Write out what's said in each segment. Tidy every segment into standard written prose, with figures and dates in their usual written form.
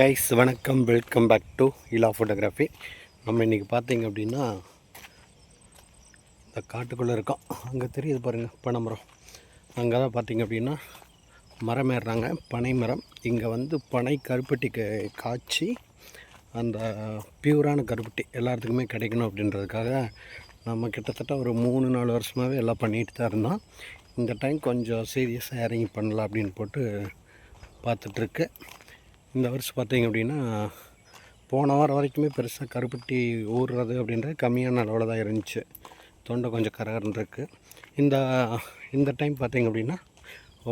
Guys வணக்கம், welcome back to Ila photography. நம்ம இன்றைக்கி பார்த்தீங்க அப்படின்னா இந்த காட்டுக்குள்ளே இருக்கோம். அங்கே தெரியுது பாருங்கள் பனைமரம். அங்கே தான் பார்த்தீங்க அப்படின்னா மரம் ஏறுறாங்க, பனை மரம். இங்கே வந்து பனை கருப்பட்டிக்கு காய்ச்சி அந்த பியூரான கருப்பட்டி எல்லாத்துக்குமே கிடைக்கணும் அப்படின்றதுக்காக நம்ம கிட்டத்தட்ட ஒரு 3-4 வருஷமாகவே எல்லாம் பண்ணிட்டு தான் இருந்தோம். இந்த டைம் கொஞ்சம் சீரியஸாக இறங்கி பண்ணலாம் அப்படின்னு போட்டு பார்த்துட்ருக்கு. இந்த வருஷம் பார்த்தீங்க அப்படின்னா போன வாரம் வரைக்குமே பெருசாக கருப்பட்டி ஊறுறது அப்படின்றது கம்மியான அளவில் தான் இருந்துச்சு. தொண்டை கொஞ்சம் கரகரன்னு இருக்குது. இந்த டைம் பார்த்தீங்க அப்படின்னா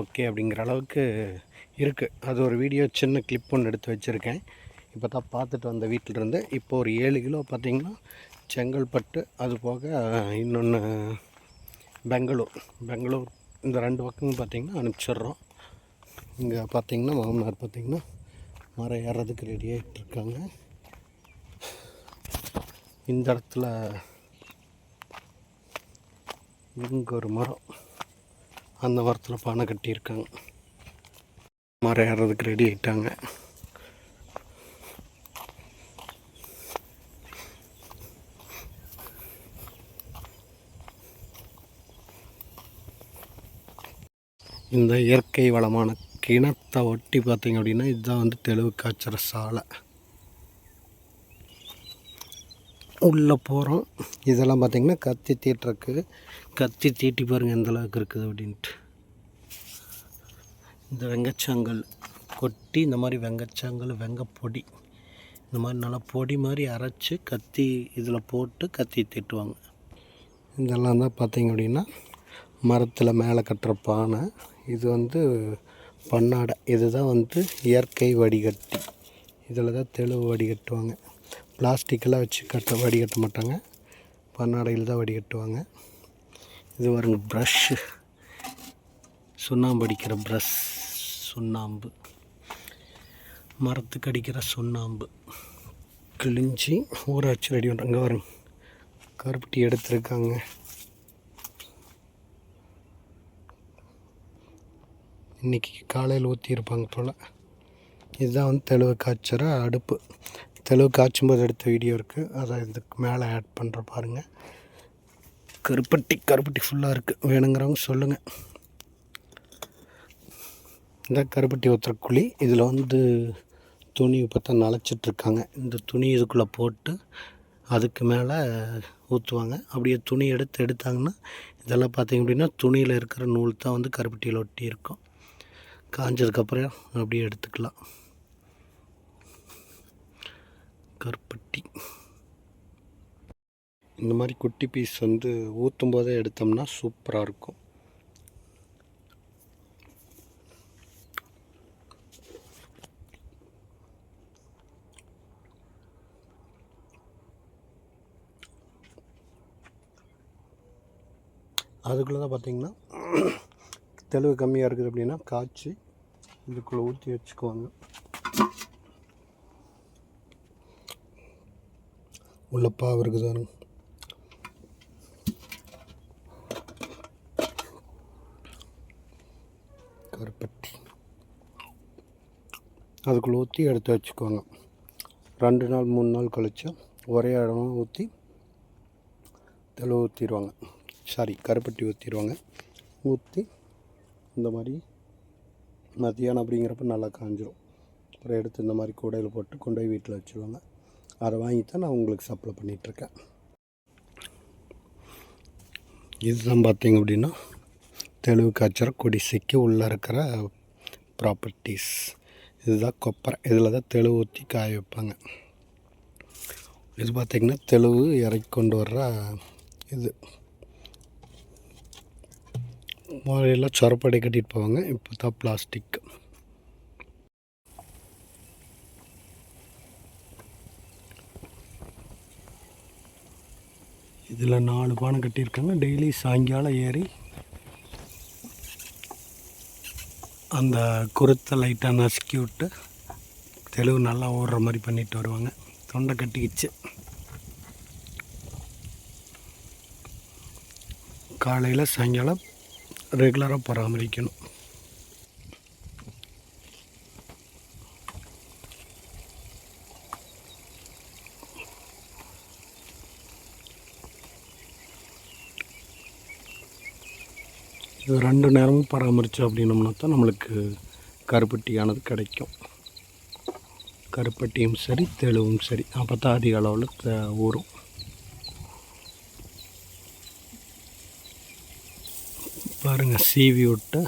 ஓகே அப்படிங்கிற அளவுக்கு இருக்குது. அது ஒரு வீடியோ சின்ன கிளிப் ஒன்று எடுத்து வச்சுருக்கேன். இப்போ தான் பார்த்துட்டு வந்த வீட்டிலிருந்து. இப்போ ஒரு 7 கிலோ பார்த்திங்கன்னா செங்கல்பட்டு, அது போக இன்னொன்று பெங்களூர் இந்த 2 பக்கமும் பார்த்திங்கன்னா அனுப்பிச்சிட்றோம். இங்கே பார்த்திங்கன்னா மாமனார் பார்த்திங்கன்னா மரம் ஏறுறதுக்கு ரெடி ஆகிட்டுருக்காங்க. இந்த இடத்துல இங்கே ஒரு மரம், அந்த மரத்தில் பானை கட்டியிருக்காங்க. மரம் ஏறுறதுக்கு ரெடி ஆகிட்டாங்க. இந்த இயற்கை வளமான கிணத்தை ஒட்டி பார்த்திங்க அப்படின்னா இதுதான் வந்து தெளிவு காய்ச்சற சாலை. உள்ளே போகிறோம். இதெல்லாம் பார்த்திங்கன்னா கத்தி தீட்டுருக்கு. கத்தி தீட்டி பாருங்கள் எந்த அளவுக்கு இருக்குது அப்படின்ட்டு. இந்த வெங்கச்சாங்கல் கொட்டி இந்த மாதிரி வெங்கச்சாங்கல், வெங்கப்பொடி இந்த மாதிரி நல்லா பொடி மாதிரி அரைச்சி கத்தி இதில் போட்டு கத்தி தீட்டுவாங்க. இதெல்லாம் தான் பார்த்திங்க அப்படின்னா மரத்தில் மேலே கட்டுற பானை. இது வந்து பண்ணாடை. இதுதான் வந்து இயற்கை வடிகட்டி. இதில் தான் தெளிவு வடிகட்டுவாங்க. பிளாஸ்டிக்கெல்லாம் வச்சு வடிகட்ட மாட்டாங்க, பண்ணாடையில் தான் வடிகட்டுவாங்க. இது வருங்க ப்ரஷ்ஷு, சுண்ணாம்பு அடிக்கிற ப்ரஷ், சுண்ணாம்பு, மரத்துக்கு அடிக்கிற சுண்ணாம்பு கிழிஞ்சி ஊற வச்சு ரெடி பண்ணுறாங்க. வருங்க கருப்பட்டி எடுத்துருக்காங்க. இன்றைக்கி காலையில் ஊற்றிருப்பாங்க போல். இதுதான் வந்து தெளிவு காய்ச்சற அடுப்பு. தெளிவு காய்ச்சும் போது எடுத்த வீடியோ இருக்குது, அதை இதுக்கு மேலே ஆட் பண்ணுற பாருங்கள். கருப்பட்டி ஃபுல்லாக இருக்குது. வேணுங்கிறவங்க சொல்லுங்கள். இந்த கருப்பட்டி ஊற்றுற குழி. இதில் வந்து துணி இப்போ தான் நனைச்சிட்ருக்காங்க. இந்த துணி இதுக்குள்ளே போட்டு அதுக்கு மேலே ஊற்றுவாங்க. அப்படியே துணி எடுத்தாங்கன்னா இதெல்லாம் பார்த்திங்க அப்படின்னா துணியில் இருக்கிற நூல் தான் வந்து கருப்பட்டியில் ஒட்டி இருக்கும். காஞ்சதுக்கப்புறம் அப்படியே எடுத்துக்கலாம். கருப்பட்டி இந்த மாதிரி குட்டி பீஸ் வந்து ஊற்றும் போதே எடுத்தோம்னா சூப்பராக இருக்கும். அதுக்குள்ளே தான் பார்த்திங்கன்னா தெளிவு கம்மியாக இருக்குது அப்படின்னா காய்ச்சி இதுக்குள்ளே ஊற்றி வச்சுக்குவாங்க. உள்ளப்பாக இருக்குதானு கருப்பட்டி அதுக்குள்ளே ஊற்றி எடுத்து வச்சுக்குவாங்க. 2 நாள் 3 நாள் கழிச்சு ஒரே இடமா ஊற்றி தெளிவு ஊற்றிடுவாங்க. கருப்பட்டி ஊற்றிடுவாங்க. ஊற்றி இந்த மாதிரி மத்தியானம் அப்படிங்கிறப்ப நல்லா காஞ்சிரும். அப்புறம் எடுத்து இந்த மாதிரி கூடையில் போட்டு கொண்டு போய் வீட்டில் வச்சுருவாங்க. அதை வாங்கி தான் நான் உங்களுக்கு சப்ளை பண்ணிகிட்ருக்கேன். இதுதான் பார்த்திங்க அப்படின்னா தெளிவு காய்ச்சற குடிசைக்கு உள்ளே இருக்கிற ப்ராப்பர்ட்டிஸ். இதுதான் கொப்பரை. இதில் தான் தெளிவு ஊற்றி காய வைப்பாங்க. இது பார்த்திங்கன்னா தெளிவு இறக்கி கொண்டு வர்ற இது. முறையெல்லாம் சொரப்படை கட்டிட்டு போவாங்க. இப்போ தான் பிளாஸ்டிக். இதில் 4 பானை கட்டியிருக்காங்க. டெய்லி சாயங்காலம் ஏறி அந்த குருத்தை லைட்டாக நசுக்கி விட்டு தெளிவு நல்லா ஓடுற மாதிரி பண்ணிட்டு வருவாங்க. தொண்டை கட்டிக்கிச்சு. காலையில் சாயங்காலம் ரெகுலராக பராமரிக்கணும். இது 2 நேரமும் பராமரித்தோம் அப்படின்னோம்னா தான் நம்மளுக்கு கருப்பட்டியானது கிடைக்கும். கருப்பட்டியும் சரி தெளுவும் சரி, அப்போ தான் அதிக அளவில் ஊறும். பாருங்கள், சீவி விட்டு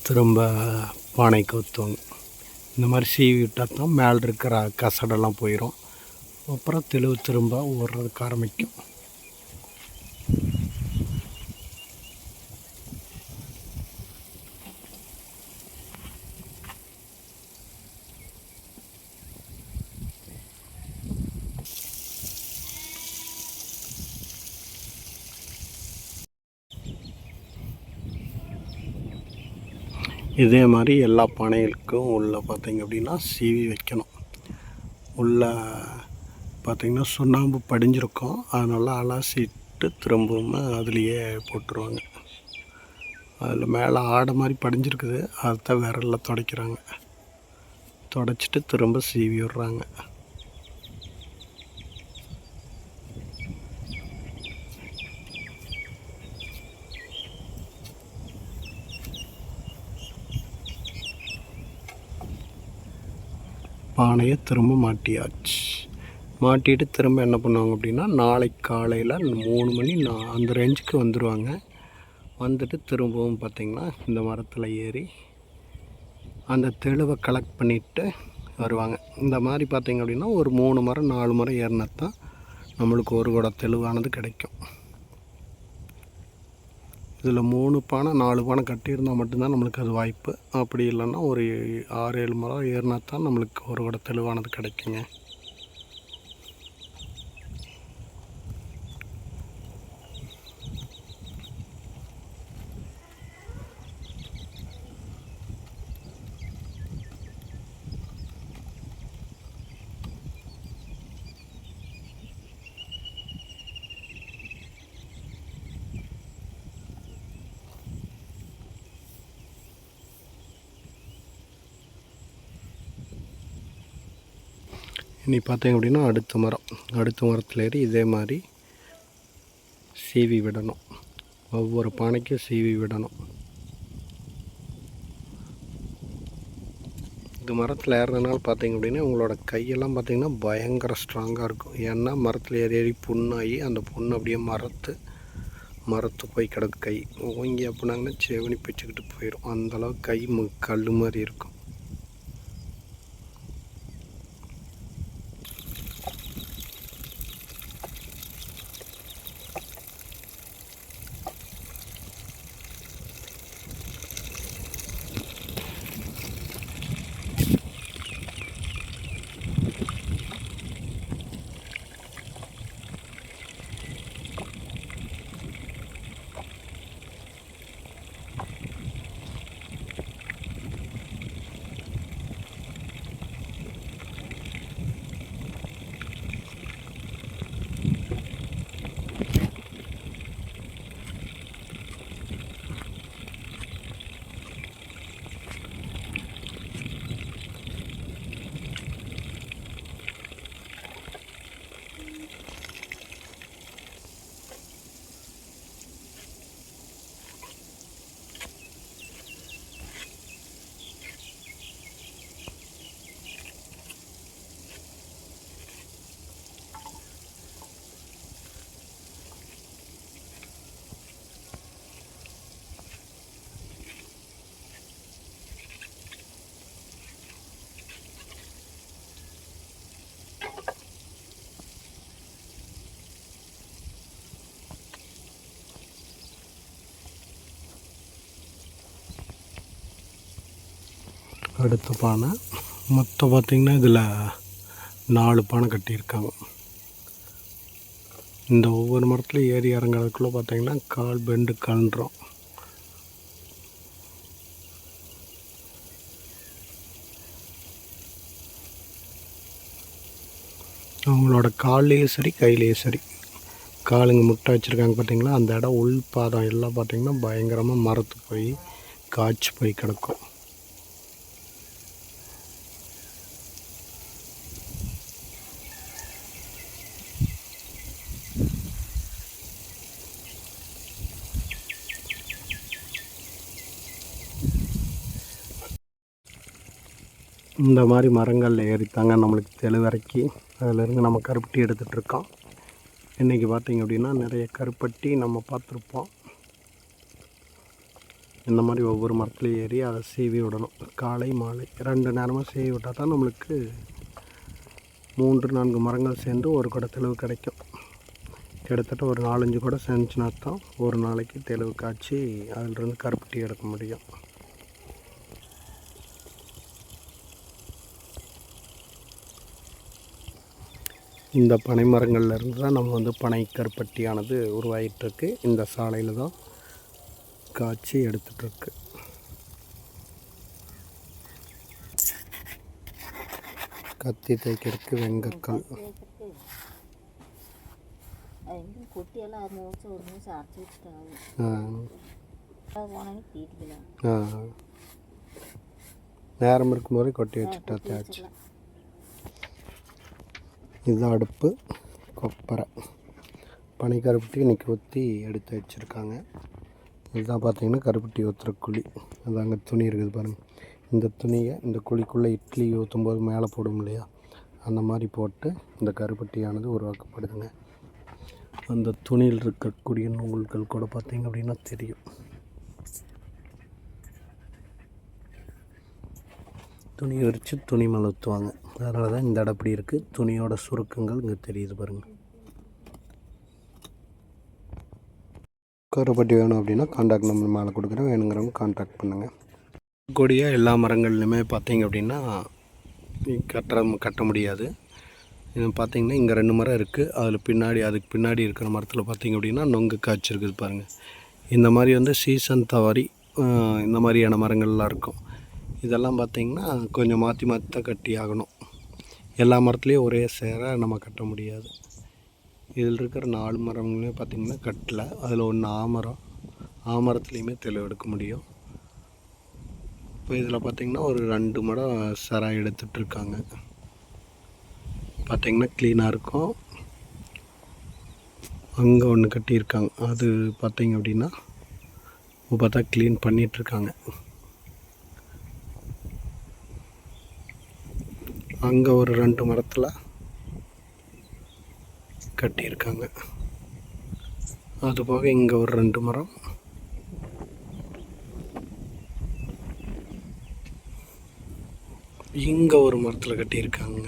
திரும்ப பானைக்கு ஊற்றுவாங்க. இந்த மாதிரி சீவி விட்டால் தான் மேலே இருக்கிற கசடெல்லாம் போயிடும். அப்புறம் தெளிவு திரும்ப ஊறுறதுக்கு ஆரம்பிக்கும். இதே மாதிரி எல்லா பானைகளுக்கும் உள்ளே பார்த்திங்க அப்படின்னா சீவி வைக்கணும். உள்ளே பார்த்திங்கன்னா சுண்ணாம்பு படிஞ்சிருக்கும், அதனால் அலசிட்டு திரும்பவும் அதுலேயே போட்டுருவாங்க. அதில் மேலே ஆடை மாதிரி படிஞ்சிருக்குது, அதைத்தான் விரலில் துடைக்கிறாங்க. துடைச்சிட்டு திரும்ப சீவி விடுறாங்க. பானையை திரும்ப மாட்டியாச்சு. மாட்டிட்டு திரும்ப என்ன பண்ணுவாங்க அப்படின்னா, நாளைக்கு காலையில் 3 மணி அந்த ரேஞ்சுக்கு வந்துடுவாங்க. வந்துட்டு திரும்பவும் பார்த்திங்கன்னா இந்த மரத்தில் ஏறி அந்த தெளுவை கலெக்ட் பண்ணிவிட்டு வருவாங்க. இந்த மாதிரி பார்த்திங்க அப்படின்னா ஒரு 3 மரம் 4 மரம் ஏறினா தான் நம்மளுக்கு ஒரு குடம் தெளுவானது கிடைக்கும். இதில் 3 பானை 4 பானை கட்டியிருந்தால் மட்டும்தான் நம்மளுக்கு அது வாய்ப்பு. அப்படி இல்லைன்னா ஒரு 6-7 மரம் ஏறினா தான் நம்மளுக்கு ஒரு குடம் தெளிவானது கிடைக்குங்க. இனி பார்த்தீங்க அப்படின்னா அடுத்த மரத்தில் ஏறி இதே மாதிரி சீவி விடணும். ஒவ்வொரு பானைக்கும் சீவி விடணும். இந்த மரத்தில் ஏறுறதுனால பார்த்தீங்க அப்படின்னா உங்களோட கையெல்லாம் பார்த்திங்கன்னா பயங்கர ஸ்ட்ராங்காக இருக்கும். ஏன்னா மரத்தில் ஏறி புண்ணாகி அந்த புண்ணு அப்படியே மரத்து போய் கிடக்கு. கை ஓங்கி அப்படின்னாங்கன்னா செவனி பிச்சுக்கிட்டு போயிடும். அந்தளவுக்கு கை கல் மாதிரி இருக்கும். அடுத்த பானை மொத்தம் பார்த்திங்கன்னா இதில் 4 பானை கட்டியிருக்காங்க. இந்த ஒவ்வொரு மரத்துலையும் ஏறி இறங்குறதுக்குள்ளே பார்த்திங்கன்னா கால் பெண்டு கலண்டுரும். அவங்களோட கால்லேயும் சரி கையிலையும் சரி காலுங்க முட்டை வச்சுருக்காங்க பார்த்திங்களா, அந்த இடம் உள் பாதம் எல்லாம் பார்த்திங்கன்னா பயங்கரமாக மரத்து போய் காய்ச்சி போய் கிடக்கும். இந்த மாதிரி மரங்களில் ஏறித்தாங்க நம்மளுக்கு தெளிவிறக்கி அதிலேருந்து நம்ம கருப்பட்டி எடுத்துகிட்ருக்கோம். இன்றைக்கி பார்த்திங்க அப்படின்னா நிறைய கருப்பட்டி நம்ம பார்த்துருப்போம். இந்த மாதிரி ஒவ்வொரு மரத்துலையும் ஏறி அதை சீவி விடணும். காலை மாலை 2 நேரமாக சீவி விட்டால் தான் நம்மளுக்கு 3-4 மரங்கள் சேர்ந்து ஒரு குடை தெளிவு கிடைக்கும். கிட்டத்தட்ட ஒரு 4-5 குடை செஞ்சுனா தான் ஒரு நாளைக்கு தெளிவு காய்ச்சி அதிலிருந்து கருப்பட்டி எடுக்க முடியும். இந்த பனை மரங்கள்லேருந்து தான் நம்ம வந்து பனை கருப்பட்டியானது உருவாகிட்டுருக்கு. இந்த சாலையில் தான் காய்ச்சி எடுத்துகிட்ருக்கு. கத்தி தேய்க்கிறதுக்கு வெங்கக்கல். நேரம் இருக்கும்போது கொட்டி வச்சுட்டா தேய்ச்சி. இதுதான் அடுப்பு, கொப்பரை, பனை கருப்பட்டி இன்றைக்கி ஊற்றி எடுத்து வச்சுருக்காங்க. இதுதான் பார்த்திங்கன்னா கருப்பட்டி ஊற்றுற குழி. அது அங்கே துணி இருக்குது பாருங்கள். இந்த துணியை இந்த குழிக்குள்ளே இட்லி ஊற்றும்போது மேலே போடும் இல்லையா, அந்த மாதிரி போட்டு இந்த கருப்பட்டியானது உருவாக்கப்படுதுங்க. அந்த துணியில் இருக்கக்கூடிய நூல்கள் கூட பார்த்திங்க அப்படின்னா தெரியும். துணி விரித்து துணி மேலே ஊற்றுவாங்க. அதனால தான் இந்த இடம் அப்படி இருக்குது. துணியோட சுருக்கங்கள் இங்கே தெரியுது பாருங்கள். கருப்பட்டி வேணும் அப்படின்னா கான்டாக்ட் நம்பர் மேலே கொடுக்குறேன், வேணுங்கிறவங்க கான்டாக்ட் பண்ணுங்கள். கொடிய எல்லா மரங்கள்லையுமே பார்த்திங்க அப்படின்னா கட்ட முடியாது. பார்த்திங்கன்னா இங்கே 2 மரம் இருக்குது. அதில் பின்னாடி அதுக்கு பின்னாடி இருக்கிற மரத்தில் பார்த்திங்க அப்படின்னா நொங்கு காய்ச்சிருக்குது பாருங்கள். இந்த மாதிரி வந்து சீசன் தவறி இந்த மாதிரியான மரங்கள்லாம் இருக்கும். இதெல்லாம் பார்த்திங்கன்னா கொஞ்சம் மாற்றி மாற்றி தான் கட்டி ஆகணும். எல்லா மரத்துலேயும் ஒரே சேர நம்ம கட்ட முடியாது. இதில் இருக்கிற 4 மரங்களுமே பார்த்திங்கன்னா கட்டலை. அதில் ஒன்று ஆமரம். ஆமரத்துலேயுமே தெளிவு எடுக்க முடியும். இப்போ இதில் பார்த்திங்கன்னா ஒரு 2 மரம் சராய் எடுத்துகிட்ருக்காங்க. பார்த்திங்கன்னா க்ளீனாக இருக்கும். அங்கே ஒன்று கட்டியிருக்காங்க. அது பார்த்திங்க அப்படின்னா இப்போ பார்த்தா க்ளீன் பண்ணிகிட்ருக்காங்க. அங்கே ஒரு 2 மரத்தில் கட்டியிருக்காங்க. அதுபோக இங்கே ஒரு 2 மரம், இங்கே ஒரு மரத்தில் கட்டியிருக்காங்க.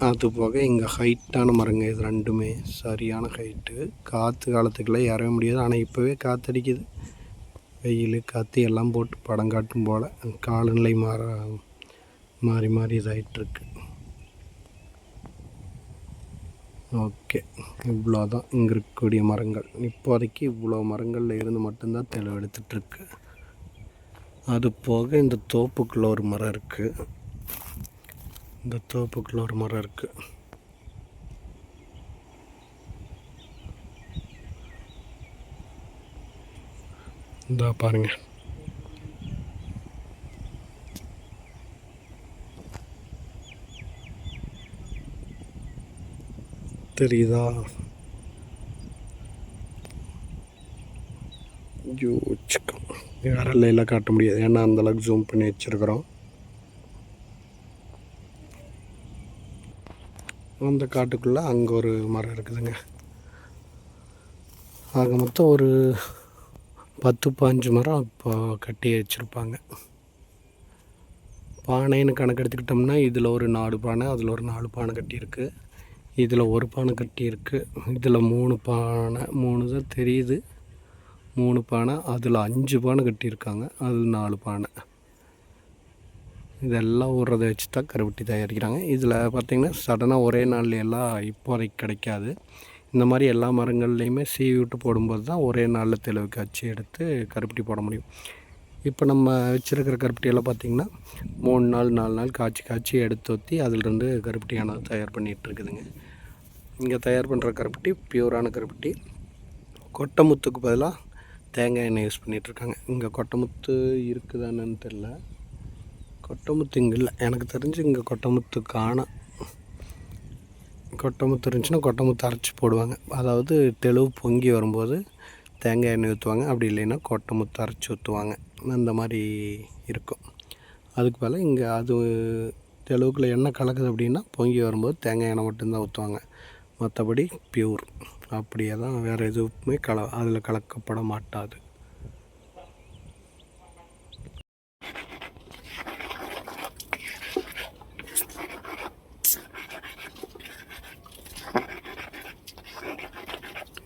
அதுபோக இங்கே ஹைட்டான மரங்க. இது 2மே சரியான ஹைட்டு. காற்று காலத்துக்குள்ளே ஏறவே முடியாது. ஆனால் இப்போவே காற்றடிக்குது. வெயில் காற்று எல்லாம் போட்டு படம் காட்டும் போல் காலநிலை மாறி மாறி இதாகிட்டுருக்கு. ஓகே, இவ்வளோ தான் இங்கே இருக்கக்கூடிய மரங்கள். இப்போதைக்கு இவ்வளோ மரங்களில் இருந்து மட்டும்தான் தெளிவு எடுத்துகிட்ருக்கு. அது போக இந்த தோப்புக்குள்ளே ஒரு மரம் இருக்குது. இந்த தோப்புக்குள்ளே ஒரு மரம் இருக்குது. இந்த பாருங்கள். தெரியுதா? விரலையெல்லாம் காட்ட முடியாது, ஏன்னா அந்தளவுக்கு ஜூம் பண்ணி வச்சுருக்குறோம். அந்த காட்டுக்குள்ளே அங்கே ஒரு மரம் இருக்குதுங்க. ஆக மொத்தம் ஒரு 10-15 மரம் இப்போ கட்டி வச்சுருப்பாங்க. பானைன்னு கணக்கு எடுத்துக்கிட்டோம்னா இதில் ஒரு 4 பானை, அதில் ஒரு 4 பானை கட்டியிருக்கு. இதில் ஒரு பானை கட்டியிருக்கு. இதில் 3 பானை, 3 தான் தெரியுது, 3 பானை. அதில் 5 பானை கட்டியிருக்காங்க, அதில் 4 பானை. இதெல்லாம் ஊறுறதை வச்சு தான் கருப்பட்டி தயாரிக்கிறாங்க. இதில் பார்த்திங்கன்னா சடனாக ஒரே நாளில் எல்லாம் இப்போதைக்கு கிடைக்காது. இந்த மாதிரி எல்லா மரங்கள்லேயுமே சீவி விட்டு போடும்போது தான் ஒரே நாளில் தெளிவு காய்ச்சி எடுத்து கருப்பட்டி போட முடியும். இப்போ நம்ம வச்சுருக்கிற கருப்பட்டியெல்லாம் பார்த்திங்கன்னா 3 நாள் 4 நாள் காய்ச்சி எடுத்து ஊற்றி அதிலிருந்து கருப்பட்டியானது தயார் பண்ணிகிட்ருக்குதுங்க. இங்கே தயார் பண்ணுற கருப்பட்டி பியூரான கருப்பட்டி. கொட்டைமுத்துக்கு பதிலாக தேங்காய் எண்ணெய் யூஸ் பண்ணிகிட்ருக்காங்க. இங்கே கொட்டைமுத்து இருக்குதானு தெரில. கொட்டைமுத்து இங்கே இல்லை எனக்கு தெரிஞ்சு. இங்கே கொட்டைமுத்து காணோம். கொட்டைமுத்து இருந்துச்சுன்னா கொட்டைமுத்து அரைச்சி போடுவாங்க. அதாவது தெளிவு பொங்கி வரும்போது தேங்காய் எண்ணெய் ஊற்றுவாங்க, அப்படி இல்லைன்னா கொட்டை முத்து அரைச்சி ஊற்றுவாங்க. அந்த மாதிரி இருக்கும். அதுக்கு மேலே இங்கே அது தெளுவுக்குள்ளே எண்ணெய் கலக்குது அப்படின்னா பொங்கி வரும்போது தேங்காய் எண்ணெய் மட்டும்தான் ஊற்றுவாங்க. மற்றபடி பியூர் அப்படியே தான், வேறு எதுவுமே அதில் கலக்கப்பட மாட்டாது.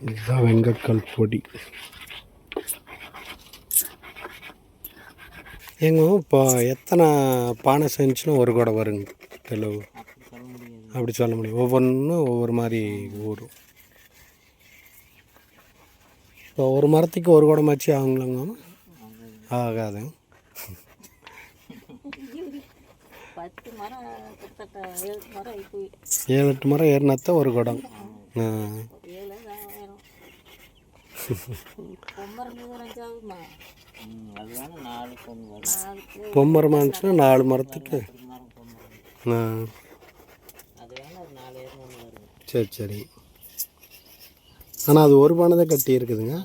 இதுதான் வெங்கக்கல் பொடி. ஏங்க இப்போ எத்தனை பானை செஞ்சுன்னா ஒரு கூட வருங்க தெளுவு? அப்படி சொல்ல முடியும். ஒவ்வொன்றும் ஒவ்வொரு மாதிரி ஊறும். இப்போ ஒரு மரத்துக்கு ஒரு குடமாச்சு ஆகுங்களாங்க? ஆகாது. 7-8 மரம் ஏறினாத்தான் ஒரு குடம். பொம்மரமாக இருந்துச்சுன்னா 4 மரத்துக்கு. சரி சரி. ஆனால் அது ஒரு பானை தான் கட்டி இருக்குதுங்க.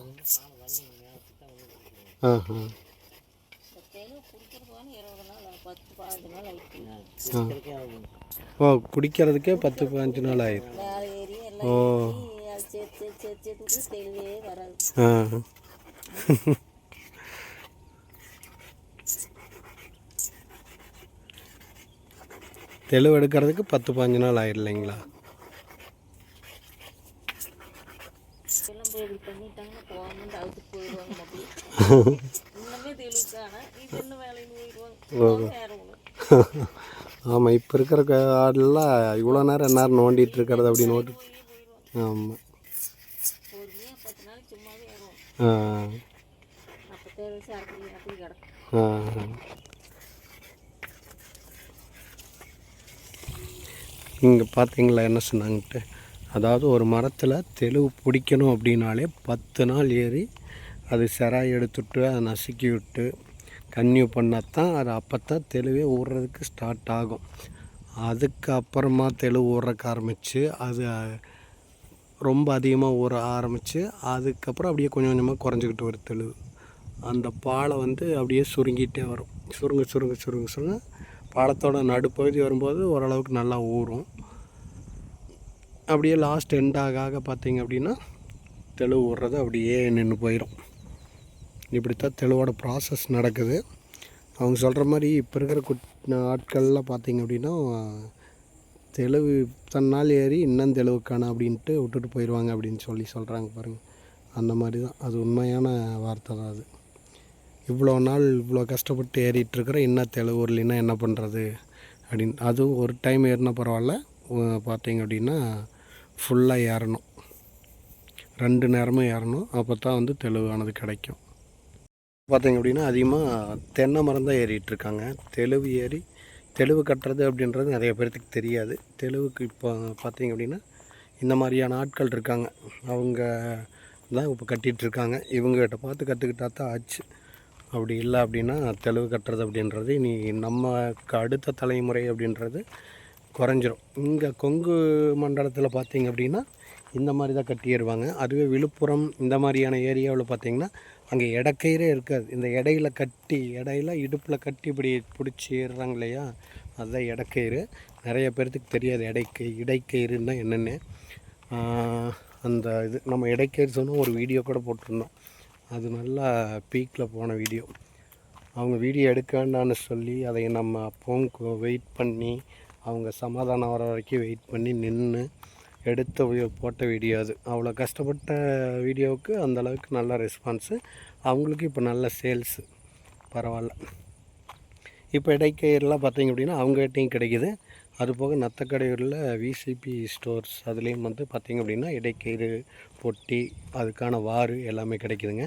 ஓ, குடிக்கிறதுக்கே 10-15 நாள் ஆயிடும். ஓ தெளிவு எடுக்கிறதுக்கு 10-15 நாள் ஆயிடும் இல்லைங்களா? ஆமாம், இப்போ இருக்கிற ஆடெல்லாம் இவ்வளோ நேரம் நோண்டிகிட்டு இருக்கிறது அப்படி நோட்டு. ஆமாம். இங்கே பார்த்தீங்களா என்ன சொன்னாங்கன்ட்டு? அதாவது ஒரு மரத்தில் தெளுவு பிடிக்கணும் அப்படின்னாலே 10 நாள் ஏறி அது செராய் எடுத்துவிட்டு அதை நசுக்கி விட்டு கன்னியூ பண்ணால் தான் அது அப்போ தான் தெளுவே ஊறுறதுக்கு ஸ்டார்ட் ஆகும். அதுக்கப்புறமா தெளுவு ஊறுறக்கு ஆரம்பித்து அது ரொம்ப அதிகமாக ஊற ஆரம்பித்து அதுக்கப்புறம் அப்படியே கொஞ்சம் கொஞ்சமாக குறைஞ்சிக்கிட்டு வரும் தெளுவு. அந்த பாலை வந்து அப்படியே சுருங்கிட்டே வரும். சுருங்க சுருங்க சுருங்க சுருங்க பாலத்தோட நடுப்பகுதி வரும்போது ஓரளவுக்கு நல்லா ஊறும். அப்படியே லாஸ்ட் எண்ட் ஆக பார்த்திங்க அப்படின்னா தெளுவு ஊறுறது அப்படியே நின்று போயிடும். இப்படித்தான் தெளுவோட ப்ராசஸ் நடக்குது. அவங்க சொல்கிற மாதிரி இப்போ இருக்கிற ஆட்கள்லாம் பார்த்திங்க அப்படின்னா தெளுவு தன்னால் ஏறி இன்னும் தெளுவுக்கான அப்படின்ட்டு விட்டுட்டு போயிடுவாங்க அப்படின்னு சொல்கிறாங்க பாருங்கள். அந்த மாதிரி தான், அது உண்மையான வார்த்தை தான் அது. இவ்வளோ நாள் இவ்வளோ கஷ்டப்பட்டு ஏறிட்டுருக்குற இன்னும் தெளுவு ஊறலைன்னா என்ன பண்ணுறது அப்படின்னு. அதுவும் ஒரு டைம் ஏறினா பரவாயில்ல, பார்த்திங்க அப்படின்னா ஃபுல்லாக ஏறணும், 2 நேரமும் ஏறணும். அப்போ தான் வந்து தெளுவானது கிடைக்கும். பார்த்திங்க அப்படின்னா அதிகமாக தென்னை மரம் தான் ஏறிட்டுருக்காங்க. தெளுவு ஏறி தெளுவு கட்டுறது அப்படின்றது நிறைய பேர்த்துக்கு தெரியாது. தெளுவுக்கு இப்போ பார்த்திங்க அப்படின்னா இந்த மாதிரியான ஆட்கள் இருக்காங்க, அவங்க தான் இப்போ கட்டிகிட்ருக்காங்க. இவங்ககிட்ட பார்த்து கற்றுக்கிட்டா தான் ஆச்சு. அப்படி இல்லை அப்படின்னா தெளுவு கட்டுறது அப்படின்றது இனி நமக்கு அடுத்த தலைமுறை அப்படின்றது குறைஞ்சிரும். இங்கே கொங்கு மண்டலத்தில் பார்த்திங்க அப்படின்னா இந்த மாதிரி தான் கட்டிடுவாங்க. அதுவே விழுப்புரம் இந்த மாதிரியான ஏரியாவில் பார்த்திங்கன்னா அங்கே இடக்கயிறே இருக்காது. இந்த இடையில கட்டி இடுப்பில் கட்டி இப்படி பிடிச்சி ஏறுறாங்க இல்லையா, அதுதான் இடக்கயிறு. நிறைய பேர்த்துக்கு தெரியாது இடைக்கயிறுன்னா என்னென்னு. அந்த இது நம்ம இடைக்கயிறு சொன்னால் ஒரு வீடியோ கூட போட்டிருந்தோம். அது நல்லா பீக்கில் போன வீடியோ. அவங்க வீடியோ எடுக்க வேண்டான்னு சொல்லி அதை நம்ம அப்பவும் வெயிட் பண்ணி அவங்க சமாதானம் வர வரைக்கும் வெயிட் பண்ணி நின்று எடுத்த போட்ட வீடியோ அது. அவ்வளோ கஷ்டப்பட்ட வீடியோவுக்கு அந்தளவுக்கு நல்ல ரெஸ்பான்ஸு. அவங்களுக்கு இப்போ நல்ல சேல்ஸு, பரவாயில்ல. இப்போ இடைக்கயிறுலாம் பார்த்திங்க அப்படின்னா அவங்ககிட்டையும் கிடைக்கிது. அதுபோக நத்தக்கடையூரில் விசிபி ஸ்டோர்ஸ் அதுலேயும் வந்து பார்த்திங்க அப்படின்னா இடைக்கயிறு பொட்டி அதுக்கான வாறு எல்லாமே கிடைக்குதுங்க.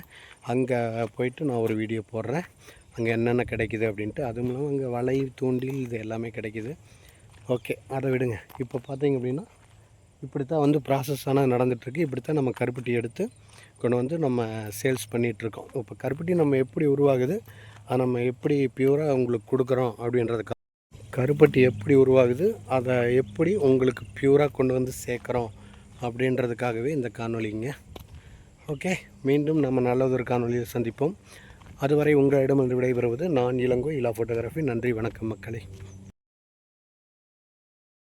அங்கே போயிட்டு நான் ஒரு வீடியோ போடுறேன், அங்கே என்னென்ன கிடைக்கிது அப்படின்ட்டு. அதுவும் இல்லாமல் அங்கே வலை தூண்டில் இது எல்லாமே கிடைக்கிது. ஓகே, அதை விடுங்க. இப்போ பார்த்திங்க அப்படின்னா இப்படி தான் வந்து ப்ராசஸ் ஆனால் நடந்துகிட்ருக்கு. இப்படி தான் நம்ம கருப்பட்டி எடுத்து கொண்டு வந்து நம்ம சேல்ஸ் பண்ணிகிட்ருக்கோம். இப்போ கருப்பட்டி நம்ம எப்படி உருவாகுது, அதை நம்ம எப்படி பியூராக உங்களுக்கு கொடுக்குறோம் அப்படின்றதுக்காக, கருப்பட்டி எப்படி உருவாகுது அதை எப்படி உங்களுக்கு பியூராக கொண்டு வந்து சேர்க்குறோம் அப்படின்றதுக்காகவே இந்த காணொலிங்க. ஓகே, மீண்டும் நம்ம நல்லதொரு காணொலியில் சந்திப்போம். அதுவரை உங்களிடமிருந்து விடைபெறுவது நான் இளங்கோ இலா ஃபோட்டோகிராஃபி. நன்றி, வணக்கம் மக்களே.